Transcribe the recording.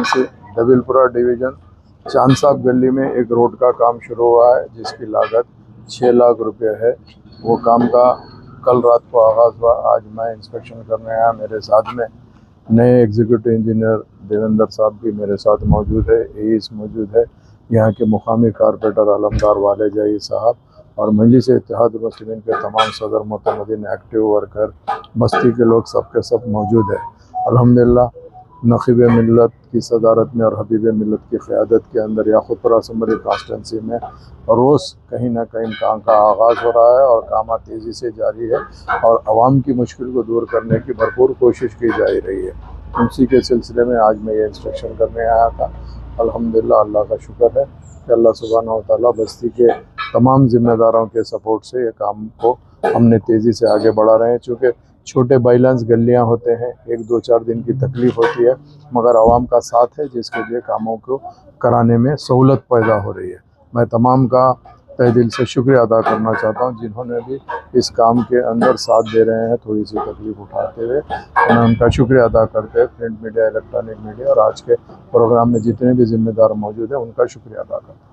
से दबिलपुरा डिवीज़न चांद साहब गली में एक रोड का काम शुरू हुआ है जिसकी लागत 6 लाख रुपए है। वो काम का कल रात को आगाज़ हुआ। आज मैं इंस्पेक्शन करने आया, मेरे साथ में नए एग्जीक्यूटिव इंजीनियर देवेंद्र साहब भी मेरे साथ मौजूद है, एईस मौजूद है, यहाँ के मुकामी कारपोरेटर अलमदार वालेजाई साहब और मजलिस इत्तेहाद मुस्लिमीन के तमाम सदर मुतमदीन, एक्टिव वर्कर, बस्ती के लोग सबके सब मौजूद है। अल्हम्दुलिल्लाह नखीब मिल्लत की सदारत में और हबीब मिल्लत की क़यादत के अंदर याक़ूतपुरा असम्बली कॉन्स्टिट्यूंसी में रोज़ कहीं ना कहीं काम का आगाज़ हो रहा है और काम तेज़ी से जारी है और आवाम की मुश्किल को दूर करने की भरपूर कोशिश की जा रही है। उसी के सिलसिले में आज मैं ये इंस्ट्रक्शन करने आया था। अल्हम्दुलिल्लाह अल्लाह का शुक्र है कि अल्लाह सुब्हानहू व तआला बस्ती के तमाम ज़िम्मेदारों के सपोर्ट से ये काम को हमने तेज़ी से आगे बढ़ा रहे हैं। चूँकि छोटे बाइलेंस गलियां होते हैं, 1-2-4 दिन की तकलीफ़ होती है, मगर आवाम का साथ है जिसके लिए कामों को कराने में सहूलत पैदा हो रही है। मैं तमाम का तहे दिल से शुक्रिया अदा करना चाहता हूं जिन्होंने भी इस काम के अंदर साथ दे रहे हैं, थोड़ी सी तकलीफ़ उठाते हुए। मैं उनका शुक्रिया अदा करते हुए प्रिंट मीडिया, इलेक्ट्रॉनिक मीडिया और आज के प्रोग्राम में जितने भी ज़िम्मेदार मौजूद हैं उनका शुक्रिया अदा करता हूँ।